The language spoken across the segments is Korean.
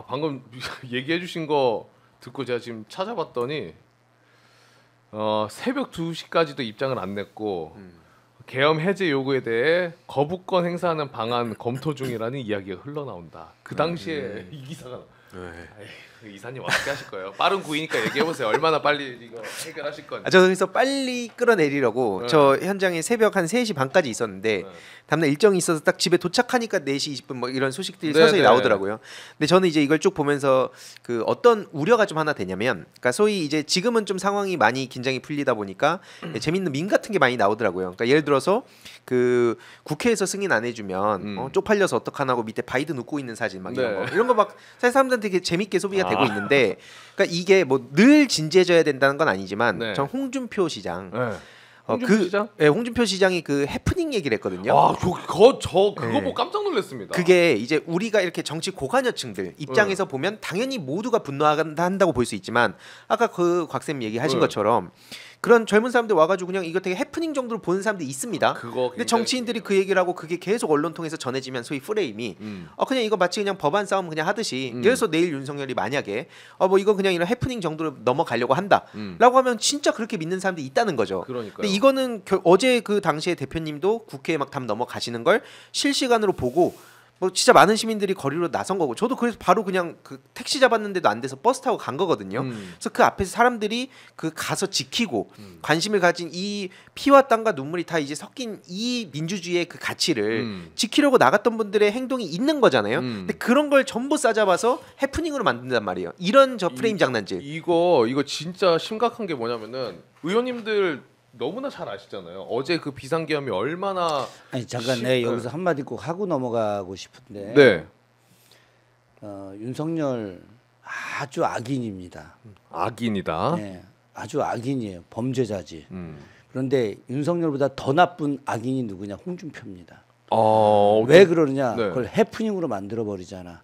방금 얘기해주신 거 듣고 제가 지금 찾아봤더니 새벽 2시까지도 입장을 안 냈고 계엄 해제 요구에 대해 거부권 행사하는 방안 검토 중이라는 이야기가 흘러나온다. 그 당시에 이 기사가 에이, 이사님 어떻게 하실 거예요? 빠른 구이니까 얘기해 보세요. 얼마나 빨리 이거 해결하실 건지. 저 그래서 빨리 끌어내리려고 저 현장에 새벽 한 3시 반까지 있었는데 다음날 일정이 있어서 딱 집에 도착하니까 4시 20분 뭐 이런 소식들이 서서히 나오더라고요. 근데 저는 이제 이걸 쭉 보면서 그 어떤 우려가 좀 하나 되냐면, 그러니까 소위 이제 지금은 좀 상황이 많이 긴장이 풀리다 보니까 재밌는 밈 같은 게 많이 나오더라고요. 그러니까 예를 들어서 그 국회에서 승인 안 해주면 쪽팔려서 어떡하나고 밑에 바이든 웃고 있는 사진 막 이런 거 막 사실 사람들한테 되게 재밌게 소비가 되고 있는데, 그러니까 이게 뭐 늘 진지해져야 된다는 건 아니지만 전 홍준표 시장 홍준표 시장? 네, 홍준표 시장이 그 해프닝 얘기를 했거든요. 그거 보고 깜짝 놀랐습니다. 그게 이제 우리가 이렇게 정치 고관여층들 입장에서 보면 당연히 모두가 분노한다고 볼 수 있지만, 아까 그 곽쌤 얘기하신 것처럼 그런 젊은 사람들 와가지고 그냥 이거 되게 해프닝 정도로 보는 사람들이 있습니다. 근데 정치인들이 그 얘기를 하고 그게 계속 언론 통해서 전해지면 소위 프레임이 그냥 이거 마치 그냥 법안 싸움 그냥 하듯이, 그래서 내일 윤석열이 만약에 뭐 이거 그냥 이런 해프닝 정도로 넘어가려고 한다라고 하면 진짜 그렇게 믿는 사람들이 있다는 거죠. 그러니까요. 근데 이거는 어제 그 당시에 대표님도 국회에 막 담 넘어가시는 걸 실시간으로 보고 뭐 진짜 많은 시민들이 거리로 나선 거고, 저도 그래서 바로 그냥 그 택시 잡았는데도 안 돼서 버스 타고 간 거거든요. 그래서 그 앞에서 사람들이 그 가서 지키고 관심을 가진 이 피와 땀과 눈물이 다 이제 섞인 이 민주주의의 그 가치를 지키려고 나갔던 분들의 행동이 있는 거잖아요. 근데 그런 걸 전부 싸잡아서 해프닝으로 만든단 말이에요. 이런 저 프레임 장난질. 이거 진짜 심각한 게 뭐냐면은 의원님들 너무나 잘 아시잖아요. 어제 그 비상계엄이 얼마나. 아니 잠깐 여기서 한마디 꼭 하고 넘어가고 싶은데. 네. 윤석열 아주 악인입니다. 악인이다. 네, 아주 악인이에요. 범죄자지. 그런데 윤석열보다 더 나쁜 악인이 누구냐? 홍준표입니다. 왜 그러느냐? 그걸 해프닝으로 만들어 버리잖아.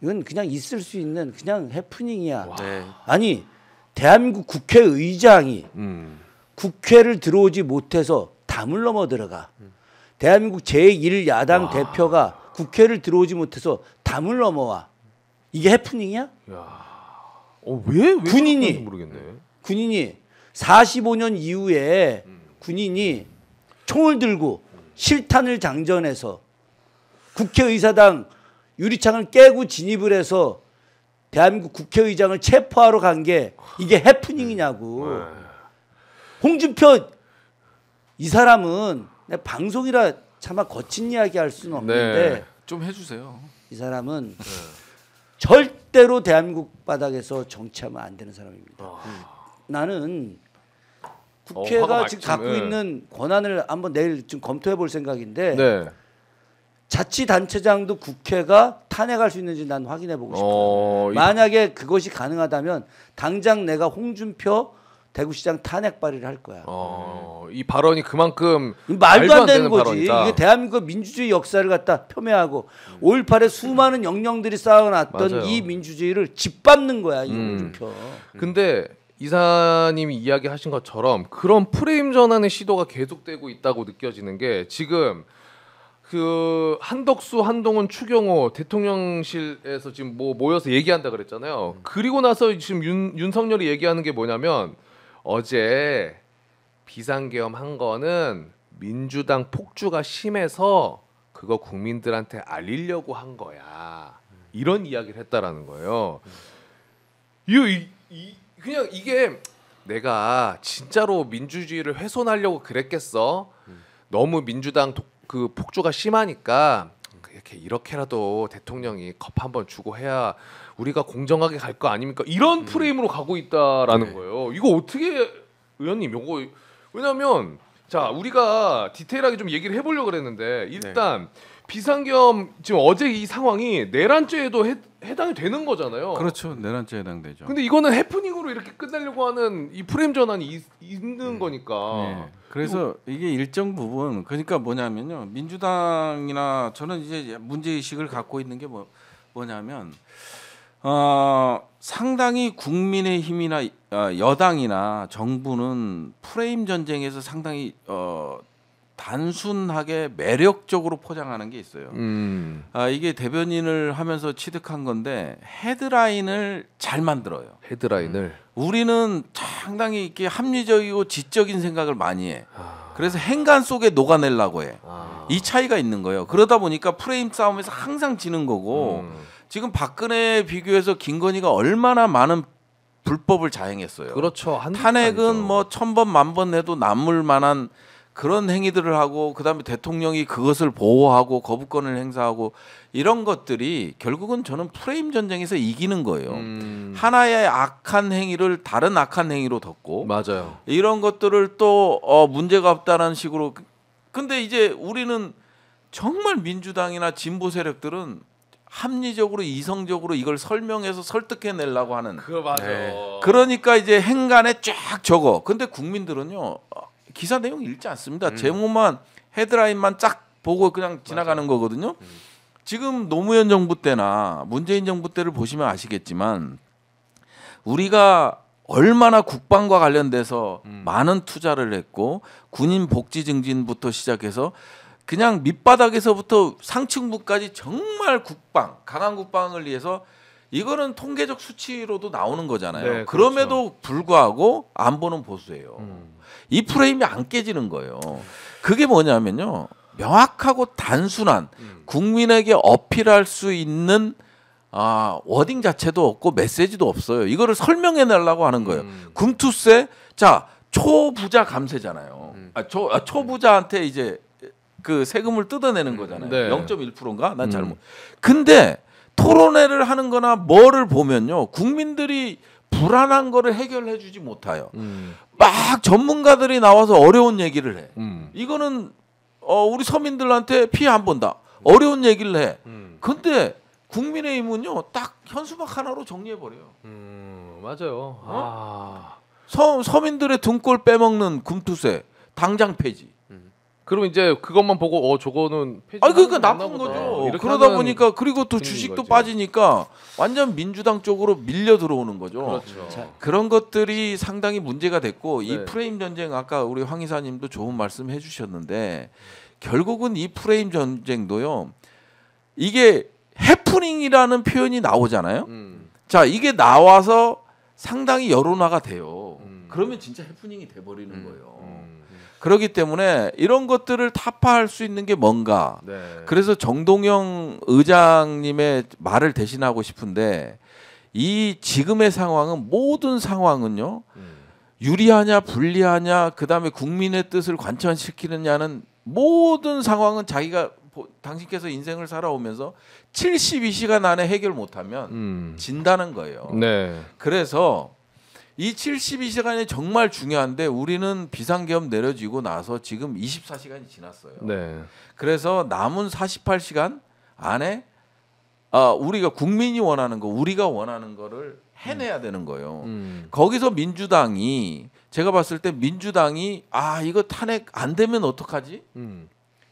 이건 그냥 있을 수 있는 그냥 해프닝이야. 아니 대한민국 국회의장이 국회를 들어오지 못해서 담을 넘어 들어가. 대한민국 제1야당 대표가 국회를 들어오지 못해서 담을 넘어와. 이게 해프닝이야? 왜 군인이 모르겠네. 군인이 45년 이후에 군인이 총을 들고 실탄을 장전해서 국회의사당 유리창을 깨고 진입을 해서 대한민국 국회의장을 체포하러 간 게 이게 해프닝이냐고. 홍준표 이 사람은 방송이라 차마 거친 이야기 할 수는 없는데 좀 해주세요. 이 사람은 절대로 대한민국 바닥에서 정치하면 안 되는 사람입니다. 나는 국회가 지금 갖고 있는 권한을 한번 내일 좀 검토해 볼 생각인데 자치단체장도 국회가 탄핵할 수 있는지 난 확인해 보고 싶어요. 만약에 그것이 가능하다면 당장 내가 홍준표 대구시장 탄핵 발의를 할 거야. 이 발언이 그만큼 말도 안 되는 거지. 발언이다. 이게 대한민국 민주주의 역사를 갖다 폄훼하고 5.18에 수많은 영령들이 쌓아놨던 이 민주주의를 짓밟는 거야, 이 홍준표. 근데 이사님이 이야기하신 것처럼 그런 프레임 전환의 시도가 계속되고 있다고 느껴지는 게, 지금 그 한덕수, 한동훈, 추경호 대통령실에서 지금 뭐 모여서 얘기한다 그랬잖아요. 그리고 나서 지금 윤석열이 얘기하는 게 뭐냐면, 어제 비상계엄 한 거는 민주당 폭주가 심해서 그거 국민들한테 알리려고 한 거야. 이런 이야기를 했다라는 거예요. 그냥 이게 내가 진짜로 민주주의를 훼손하려고 그랬겠어? 너무 민주당 그 폭주가 심하니까 이렇게라도 대통령이 컵 한번 주고 해야 우리가 공정하게 갈 거 아닙니까? 이런 프레임으로 가고 있다라는 거예요. 이거 어떻게, 의원님, 요거 왜냐면 자, 우리가 디테일하게 좀 얘기를 해보려고 그랬는데, 일단 비상계엄 지금 어제 이 상황이 내란죄에도 해당이 되는 거잖아요. 그렇죠. 내란죄 해당되죠. 근데 이거는 해프닝으로 이렇게 끝내려고 하는 이 프레임 전환이 있는 거니까. 그래서 이게 일정 부분, 그러니까 뭐냐면요, 민주당이나 저는 이제 문제의식을 갖고 있는 게 뭐냐면 상당히 단순하게 매력적으로 포장하는 게 있어요. 이게 대변인을 하면서 취득한 건데 헤드라인을 잘 만들어요. 헤드라인을 우리는 상당히 이렇게 합리적이고 지적인 생각을 많이 해. 그래서 행간 속에 녹아내려고 해. 이 차이가 있는 거예요. 그러다 보니까 프레임 싸움에서 항상 지는 거고 지금 박근혜에 비교해서 김건희가 얼마나 많은 불법을 자행했어요. 그렇죠. 탄핵은 뭐 1000번 만번 내도 남을 만한 그런 행위들을 하고 그다음에 대통령이 그것을 보호하고 거부권을 행사하고 이런 것들이 결국은 저는 프레임 전쟁에서 이기는 거예요. 하나의 악한 행위를 다른 악한 행위로 덮고 맞아요. 이런 것들을 또 문제가 없다는 식으로. 근데 이제 우리는 정말 민주당이나 진보 세력들은 합리적으로 이성적으로 이걸 설명해서 설득해내려고 하는. 그거 맞아. 그러니까 이제 행간에 쫙 적어. 근데 국민들은요 기사 내용 읽지 않습니다. 제목만 헤드라인만 쫙 보고 그냥 지나가는 거거든요. 지금 노무현 정부 때나 문재인 정부 때를 보시면 아시겠지만 우리가 얼마나 국방과 관련돼서 많은 투자를 했고 군인 복지 증진부터 시작해서 그냥 밑바닥에서부터 상층부까지 정말 국방, 강한 국방을 위해서 이거는 통계적 수치로도 나오는 거잖아요. 네, 그럼에도 불구하고 안보는 보수예요. 이 프레임이 안 깨지는 거예요. 그게 뭐냐면요. 명확하고 단순한 국민에게 어필할 수 있는 워딩 자체도 없고 메시지도 없어요. 이거를 설명해 내려고 하는 거예요. 금투세, 자 초부자 감세잖아요. 초부자한테 이제 그 세금을 뜯어내는 거잖아요. 네. 0.1%인가? 난 잘못. 근데 토론회를 하는 거나 뭐를 보면요. 국민들이 불안한 거를 해결해 주지 못해요. 막 전문가들이 나와서 어려운 얘기를 해. 이거는 우리 서민들한테 피해 안 본다. 어려운 얘기를 해. 근데 국민의힘은요. 딱 현수막 하나로 정리해 버려요. 맞아요. 서민들의 등골 빼먹는 금투세 당장 폐지. 그러면 이제 그것만 보고 저거는 폐지. 그러니까 나쁜 거죠. 그러다 보니까 그리고 또 주식도 거지. 빠지니까 완전 민주당 쪽으로 밀려 들어오는 거죠. 그렇죠. 그런 것들이 상당히 문제가 됐고 네. 이 프레임 전쟁 아까 우리 황 이사님도 좋은 말씀 해주셨는데 결국은 이 프레임 전쟁도요. 이게 해프닝이라는 표현이 나오잖아요. 자 이게 나와서 상당히 여론화가 돼요. 그러면 진짜 해프닝이 돼버리는 거예요. 그렇기 때문에 이런 것들을 타파할 수 있는 게 뭔가. 네. 그래서 정동영 의장님의 말을 대신하고 싶은데 이 지금의 상황은 모든 상황은요. 유리하냐 불리하냐 그다음에 국민의 뜻을 관철시키느냐는 모든 상황은 자기가 당신께서 인생을 살아오면서 72시간 안에 해결 못하면 진다는 거예요. 네. 그래서 이 72시간이 정말 중요한데 우리는 비상계엄 내려지고 나서 지금 24시간이 지났어요. 네. 그래서 남은 48시간 안에 우리가 국민이 원하는 거, 우리가 원하는 거를 해내야 되는 거예요. 거기서 민주당이 제가 봤을 때 민주당이 이거 탄핵 안 되면 어떡하지?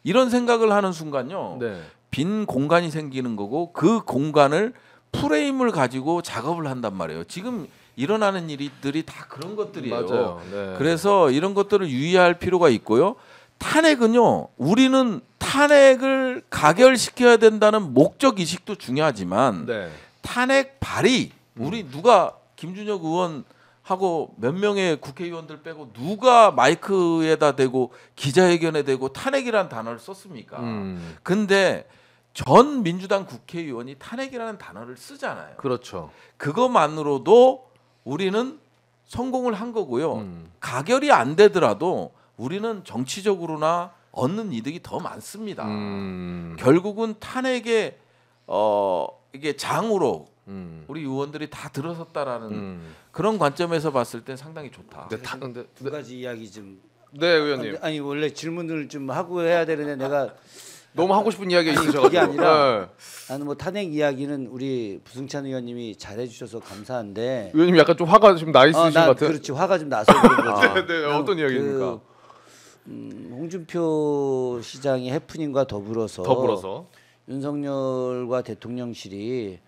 이런 생각을 하는 순간요. 네. 빈 공간이 생기는 거고 그 공간을 프레임을 가지고 작업을 한단 말이에요. 지금 일어나는 일들이 다 그런 것들이에요. 맞아요. 네. 그래서 이런 것들을 유의할 필요가 있고요. 탄핵은요. 우리는 탄핵을 가결시켜야 된다는 목적 의식도 중요하지만 네. 탄핵 발의 우리 누가 김준혁 의원하고 몇 명의 국회의원들 빼고 누가 마이크에다 대고 기자회견에 대고 탄핵이라는 단어를 썼습니까? 근데 전 민주당 국회의원이 탄핵이라는 단어를 쓰잖아요. 그렇죠. 그것만으로도 우리는 성공을 한 거고요. 가결이 안 되더라도 우리는 정치적으로나 얻는 이득이 더 많습니다. 결국은 탄핵의 이게 장으로 우리 의원들이 다 들어섰다라는 그런 관점에서 봤을 때 상당히 좋다. 두 가지 이야기 좀. 네, 의원님. 아니 원래 질문을 좀 하고 해야 되는데 내가 너무 하고 싶은 이야기가 있으셔가지고. 그게 아니라 네. 나는 뭐 탄핵 이야기는 우리 부승찬 의원님이 잘해주셔서 감사한데. 의원님 약간 좀 화가 좀 나 있으신 것 같아요. 그렇지 화가 좀 나서 그런 거죠. 네, 어떤 이야기입니까? 홍준표 시장의 해프닝과 더불어서 윤석열과 대통령실이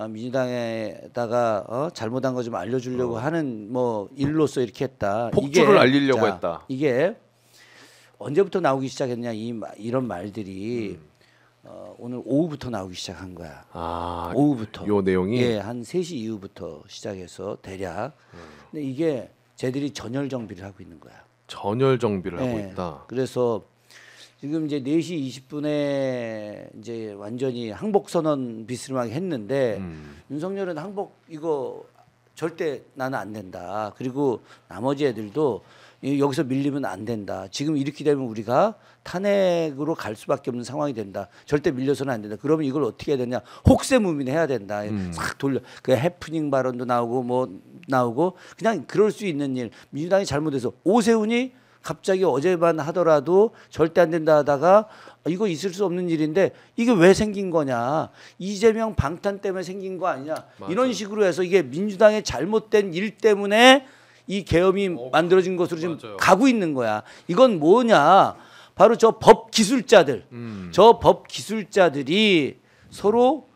민주당에다가 잘못한 거 좀 알려주려고 하는 뭐 일로서 이렇게 했다. 폭주를 알리려고 했다. 이게 언제부터 나오기 시작했냐 이런 말들이 오늘 오후부터 나오기 시작한 거야. 오후부터. 요 내용이 예, 한 3시 이후부터 시작해서 대략. 근데 이게 쟤들이 전열 정비를 하고 있는 거야. 전열 정비를 하고 예, 있다. 그래서 지금 이제 4시 20분에 이제 완전히 항복 선언 비스름하게 했는데 윤석열은 항복 이거 절대 나는 안 된다. 그리고 나머지 애들도 여기서 밀리면 안 된다. 지금 이렇게 되면 우리가 탄핵으로 갈 수밖에 없는 상황이 된다. 절대 밀려서는 안 된다. 그러면 이걸 어떻게 해야 되냐? 혹세무민 해야 된다. 싹 돌려. 그 해프닝 발언도 나오고 뭐 나오고 그냥 그럴 수 있는 일. 민주당이 잘못해서 오세훈이 갑자기 어제만 하더라도 절대 안 된다 하다가 이거 있을 수 없는 일인데 이게 왜 생긴 거냐? 이재명 방탄 때문에 생긴 거 아니냐? 맞아. 이런 식으로 해서 이게 민주당의 잘못된 일 때문에 이 계엄이 만들어진 것으로 지금 맞아요. 가고 있는 거야. 이건 뭐냐? 바로 저 법 기술자들, 저 법 기술자들이 서로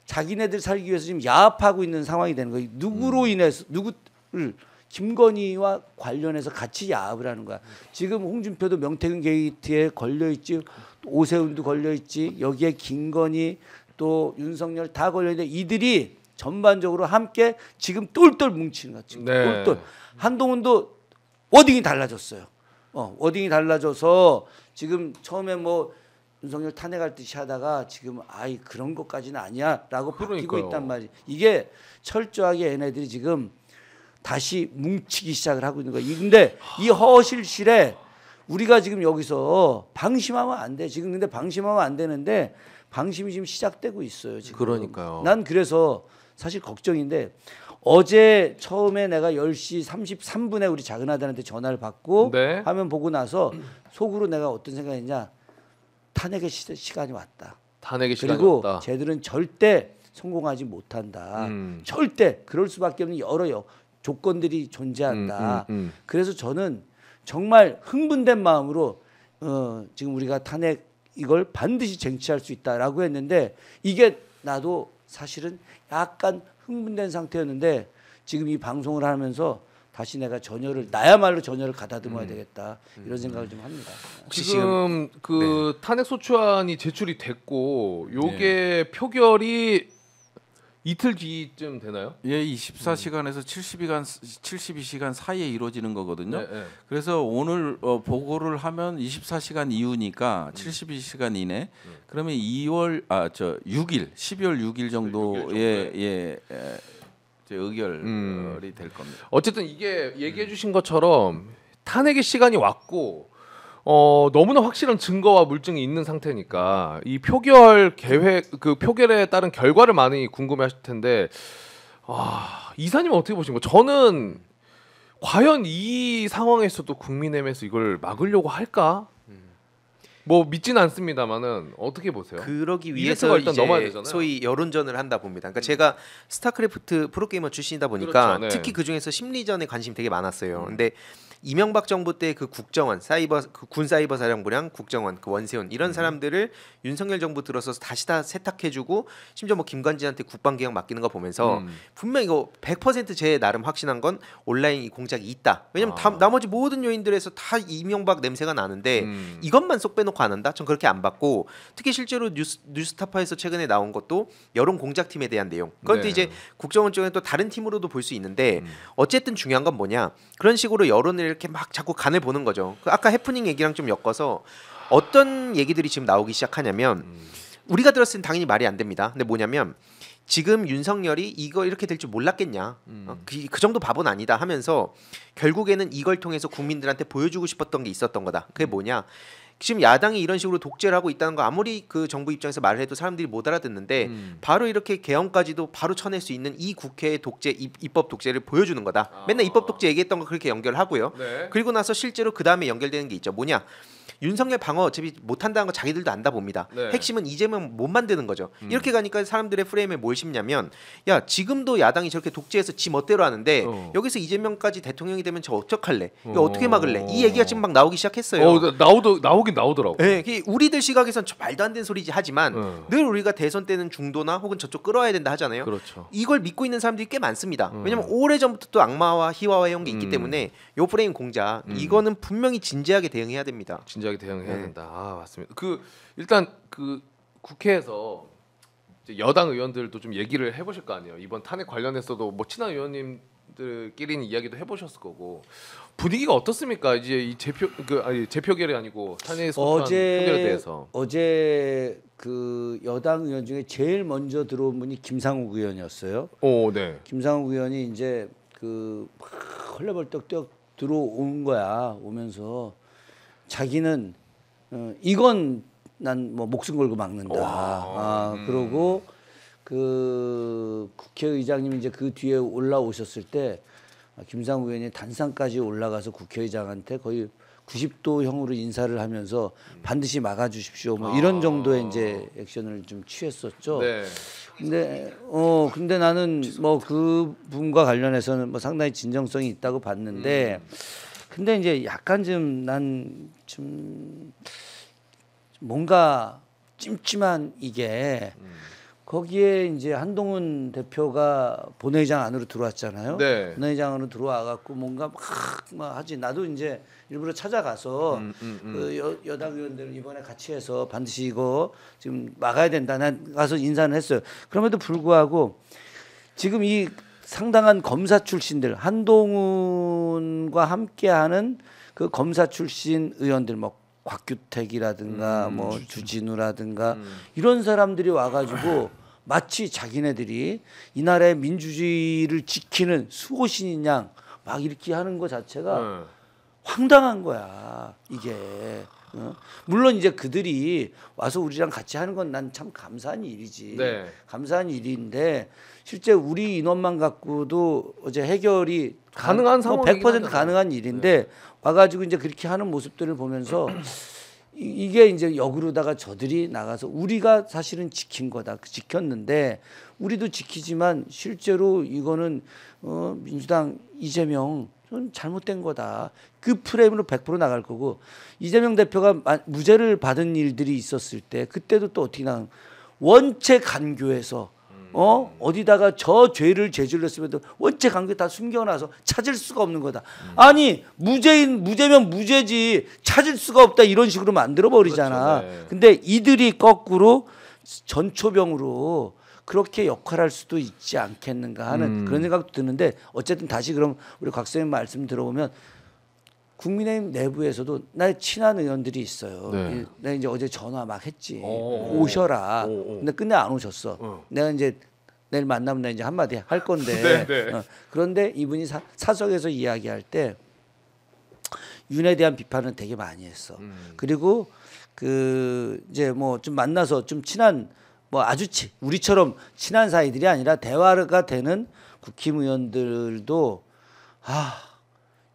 자기네들 살기 위해서 지금 야합하고 있는 상황이 되는 거예요. 누구로 인해서 누구를 김건희와 관련해서 같이 야합을 하는 거야. 지금 홍준표도 명태균 게이트에 걸려 있지, 오세훈도 걸려 있지, 여기에 김건희 또 윤석열 다 걸려 있는데 이들이 전반적으로 함께 지금 똘똘 뭉치는 거야. 지금 네. 똘똘. 한동훈도 워딩이 달라졌어요. 워딩이 달라져서 지금 처음에 뭐 윤석열 탄핵할 듯이 하다가 지금 아이 그런 것까지는 아니야라고 바뀌고 그러니까요. 있단 말이지. 이게 철저하게 얘네들이 지금 다시 뭉치기 시작을 하고 있는 거야. 근데 이 허실실에 우리가 지금 여기서 방심하면 안 돼. 지금 근데 방심하면 안 되는데 방심이 지금 시작되고 있어요. 지금. 그러니까요. 난 그래서 사실 걱정인데 어제 처음에 내가 10시 33분에 우리 작은아들한테 전화를 받고 네. 화면 보고 나서 속으로 내가 어떤 생각이냐. 탄핵의 시간이 왔다. 탄핵의 시간이 그리고 왔다. 쟤들은 절대 성공하지 못한다. 절대 그럴 수밖에 없는 여러 조건들이 존재한다. 그래서 저는 정말 흥분된 마음으로 지금 우리가 탄핵 이걸 반드시 쟁취할 수 있다라고 했는데 이게 나도 사실은 약간 흥분된 상태였는데 지금 이 방송을 하면서 다시 내가 나야말로 전열을 가다듬어야 되겠다 이런 생각을 좀 합니다. 지금 그 탄핵 소추안이 제출이 됐고 요게 표결이 이틀 뒤쯤 되나요? 예, 24시간에서 72시간 사이에 이루어지는 거거든요. 네, 네. 그래서 오늘 보고를 하면 24시간 이후니까 72시간 이내. 그러면 6일, 12월 6일 정도에 의결이 될 겁니다. 어쨌든 이게 얘기해 주신 것처럼 탄핵의 시간이 왔고 너무나 확실한 증거와 물증이 있는 상태니까 이 표결 계획 그 표결에 따른 결과를 많이 궁금해하실 텐데 이사님은 어떻게 보신 거예요? 저는 과연 이 상황에서도 국민의힘에서 이걸 막으려고 할까? 뭐 믿지는 않습니다만은 어떻게 보세요? 그러기 위해서 일단 이제 넘어야 되잖아요. 소위 여론전을 한다 봅니다. 그러니까 제가 스타크래프트 프로게이머 출신이다 보니까 그렇죠, 네. 특히 그 중에서 심리전에 관심이 되게 많았어요. 근데 이명박 정부 때 그 국정원 그 군 사이버 사령부랑 국정원 그 원세훈 이런 사람들을 윤석열 정부 들어서서 다시 다 세탁해주고 심지어 뭐 김관진한테 국방개혁 맡기는 거 보면서 분명 이거 100% 제 나름 확신한 건 온라인 이 공작이 있다. 왜냐면 나머지 모든 요인들에서 다 이명박 냄새가 나는데 이것만 쏙 빼놓고 안 한다. 전 그렇게 안 받고 특히 실제로 뉴스타파에서 최근에 나온 것도 여론 공작팀에 대한 내용. 그것도 네. 이제 국정원 쪽에 또 다른 팀으로도 볼 수 있는데 어쨌든 중요한 건 뭐냐 그런 식으로 여론을 이렇게 막 자꾸 간을 보는 거죠. 아까 해프닝 얘기랑 좀 엮어서 어떤 얘기들이 지금 나오기 시작하냐면 우리가 들었을 땐 당연히 말이 안 됩니다. 근데 뭐냐면 지금 윤석열이 이거 이렇게 될 줄 몰랐겠냐 그 정도 바보는 아니다 하면서 결국에는 이걸 통해서 국민들한테 보여주고 싶었던 게 있었던 거다. 그게 뭐냐 지금 야당이 이런 식으로 독재를 하고 있다는 거 아무리 그 정부 입장에서 말을 해도 사람들이 못 알아듣는데 바로 이렇게 개헌까지도 바로 쳐낼 수 있는 이 국회의 독재 입법 독재를 보여주는 거다. 맨날 입법 독재 얘기했던 거 그렇게 연결하고요. 네. 그리고 나서 실제로 그 다음에 연결되는 게 있죠. 뭐냐 윤석열 방어 어차피 못한다는 거 자기들도 안다 봅니다. 네. 핵심은 이재명 못 만드는 거죠. 이렇게 가니까 사람들의 프레임에 뭘 심냐면 야 지금도 야당이 저렇게 독재해서 지 멋대로 하는데 여기서 이재명까지 대통령이 되면 저 어떡할래? 이거 어떻게 막을래? 이 얘기가 지금 막 나오기 시작했어요. 나오긴 나오더라고. 네, 우리들 시각에선 저 말도 안 되는 소리지 하지만 늘 우리가 대선 때는 중도나 혹은 저쪽 끌어와야 된다 하잖아요. 그렇죠. 이걸 믿고 있는 사람들이 꽤 많습니다. 왜냐면 오래전부터 또 악마와 희화화 해온 게 있기 때문에 요 프레임 공작 이거는 분명히 진지하게 대응해야 됩니다. 진지하게 진지하게 대응해야 된다. 아 맞습니다. 그 일단 그 국회에서 이제 여당 의원들도 좀 얘기를 해보실 거 아니에요. 이번 탄핵 관련해서도 뭐 친한 의원님들끼리는 이야기도 해보셨을 거고 분위기가 어떻습니까? 이제 이 재표결이 아니고 탄핵 소추안 표결에 대해서 어제 그 여당 의원 중에 제일 먼저 들어온 분이 김상욱 의원이었어요. 오, 네. 김상욱 의원이 이제 그 헐레벌떡 들어온 거야. 오면서 자기는 이건 난 뭐 목숨 걸고 막는다. 그러고 그 국회의장님이 이제 그 뒤에 올라오셨을 때 김상욱 의원이 단상까지 올라가서 국회의장한테 거의 90도형으로 인사를 하면서 반드시 막아주십시오. 뭐 이런 정도의 이제 액션을 좀 취했었죠. 네. 근데 나는 뭐 그 분과 관련해서는 뭐 상당히 진정성이 있다고 봤는데, 근데 이제 약간 좀 난 좀 뭔가 찜찜한 이게 거기에 이제 한동훈 대표가 본회의장 안으로 들어왔잖아요. 네. 본회의장 안으로 들어와갖고 뭔가 막 하지. 나도 이제 일부러 찾아가서 그 여당 의원들 이번에 같이 해서 반드시 이거 지금 막아야 된다. 난 가서 인사는 했어요. 그럼에도 불구하고 지금 이 상당한 검사 출신들 한동훈과 함께하는 그 검사 출신 의원들 뭐 곽규택이라든가 뭐 주진우라든가 이런 사람들이 와가지고 마치 자기네들이 이 나라의 민주주의를 지키는 수호신인 양 막 이렇게 하는 것 자체가 황당한 거야 이게. 물론 이제 그들이 와서 우리랑 같이 하는 건 난 참 감사한 일이지. 네. 감사한 일인데 실제 우리 인원만 갖고도 어제 해결이 가능한 상황이긴 100% 가능한 일인데 와가지고 이제 그렇게 하는 모습들을 보면서 이게 이제 역으로다가 저들이 나가서 우리가 사실은 지킨 거다. 지켰는데 우리도 지키지만 실제로 이거는 민주당 이재명 잘못된 거다. 그 프레임으로 100% 나갈 거고 이재명 대표가 무죄를 받은 일들이 있었을 때 그때도 또 어떻게 나간 원체 간교해서 어디다가 저 죄를 저질렀으면 원체 간교 다 숨겨놔서 찾을 수가 없는 거다. 아니 무죄면 무죄지 찾을 수가 없다 이런 식으로 만들어 버리잖아. 그렇죠, 네. 근데 이들이 거꾸로 전초병으로 그렇게 역할할 수도 있지 않겠는가 하는 그런 생각도 드는데 어쨌든 다시 그럼 우리 곽 선생님 말씀 들어보면 국민의힘 내부에서도 나의 친한 의원들이 있어요. 네. 내가 이제 어제 전화 막 했지. 오셔라. 근데 끝내 안 오셨어. 내가 이제 내일 만나면 나 이제 한마디 할 건데. 네. 그런데 이분이 사석에서 이야기할 때 윤에 대한 비판은 되게 많이 했어. 그리고 그 이제 뭐 좀 만나서 좀 친한 뭐 아주 우리처럼 친한 사이들이 아니라 대화가 되는 국힘의원들도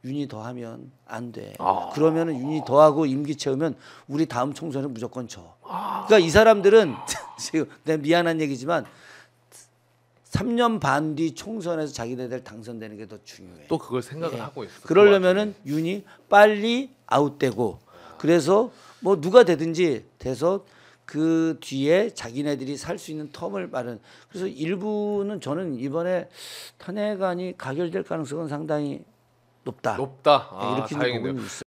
윤이 더하면 안 돼. 그러면은 윤이 더하고 임기 채우면 우리 다음 총선에 무조건 져. 그러니까 이 사람들은 지금 내가 미안한 얘기지만 3년 반 뒤 총선에서 자기네들 당선되는 게 더 중요해. 또 그걸 생각을 하고 있어. 그러려면은 윤이 빨리 아웃되고 그래서 뭐 누가 되든지 돼서 그 뒤에 자기네들이 살 수 있는 텀을 마련. 그래서 일부는 저는 이번에 탄핵안이 가결될 가능성은 상당히 높다. 높다. 이렇게 다행이네요. 보고 있어요.